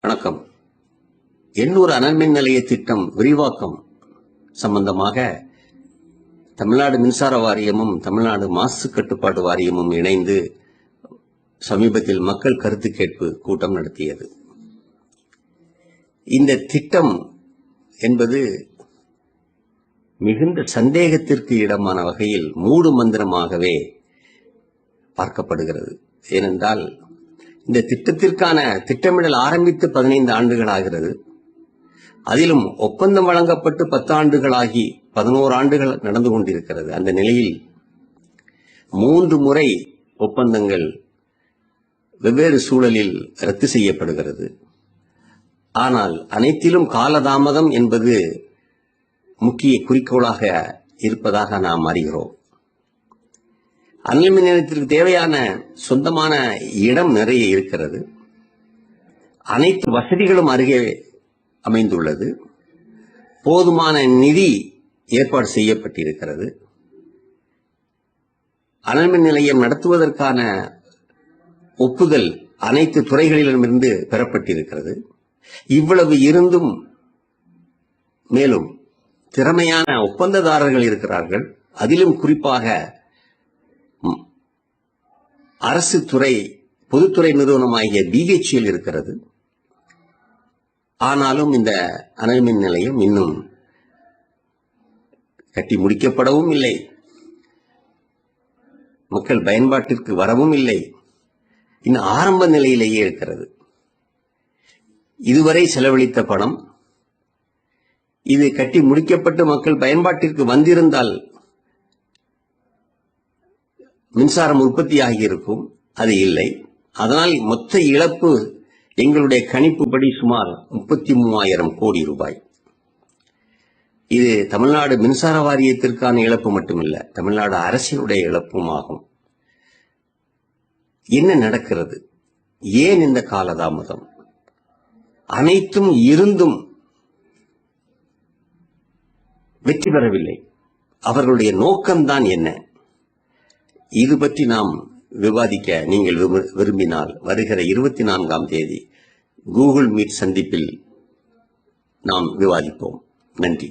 வணக்கம். எண்ணூர் அனல்மின் நிலைய திட்டம் விரிவாக்கம் சம்பந்தமாக தமிழ்நாடு மின்சார வாரியமும் தமிழ்நாடு மாசு கட்டுப்பாடு வாரியமும் இணைந்து சமீபத்தில் மக்கள் கருத்து கேட்பு கூட்டம் நடத்தியது. இந்த திட்டம் என்பது மிகுந்த சந்தேகத்திற்கு இடமான வகையில் மூடு மந்திரமாகவே பார்க்கப்படுகிறது. ஏனென்றால் இந்த திட்டத்திற்கான திட்டமிடல் ஆரம்பித்து 15 ஆண்டுகள் ஆகிறது. அதிலும் ஒப்பந்தம் வழங்கப்பட்டு 10 ஆண்டுகளாகி 11 ஆண்டுகள் நடந்து கொண்டிருக்கிறது. அந்த நிலையில் 3 முறை ஒப்பந்தங்கள் வெவ்வேறு சூழலில் ரத்து செய்யப்படுகிறது. ஆனால் அனைத்திலும் காலதாமதம் என்பது முக்கிய குறிக்கோளாக இருப்பதாக நாம் அறிகிறோம். அனல்மின் நிலையத்திற்கு தேவையான சொந்தமான இடம் நிறைய இருக்கிறது. அனைத்து வசதிகளும் அருகே அமைந்துள்ளது. போதுமான நிதி ஏற்பாடு செய்யப்பட்டிருக்கிறது. அனல்மின் நிலையம் நடத்துவதற்கான ஒப்புதல் அனைத்து துறைகளிலுமிருந்து பெறப்பட்டிருக்கிறது. இவ்வளவு இருந்தும் மேலும் திறமையான ஒப்பந்ததாரர்கள் இருக்கிறார்கள். அதிலும் குறிப்பாக அரசு துறை பொதுத்துறை நிறுவனமாகிய BHEL இருக்கிறது. ஆனாலும் இந்த அனல்மின் நிலையம் இன்னும் கட்டி முடிக்கப்படவும் இல்லை, மக்கள் பயன்பாட்டிற்கு வரவும் இல்லை. இன்னும் ஆரம்ப நிலையிலேயே இருக்கிறது. இதுவரை செலவழித்த பணம் இது கட்டி முடிக்கப்பட்டு மக்கள் பயன்பாட்டிற்கு வந்திருந்தால் மின்சாரம் உற்பத்தியாகி இருக்கும். அது இல்லை. அதனால் மொத்த இழப்பு எங்களுடைய கணிப்புப்படி சுமார் 33,000 கோடி ரூபாய். இது தமிழ்நாடு மின்சார வாரியத்திற்கான இழப்பு மட்டுமில்லை, தமிழ்நாடு அரசினுடைய இழப்பும் ஆகும். என்ன நடக்கிறது? ஏன் இந்த காலதாமதம்? அனைத்தும் இருந்தும் வெற்றி பெறவில்லை. அவர்களுடைய நோக்கம்தான் என்ன? இது பற்றி நாம் விவாதிக்க நீங்கள் விரும்பினால் வருகிற 24ஆம் தேதி கூகுள் மீட் சந்திப்பில் நாம் விவாதிப்போம். நன்றி.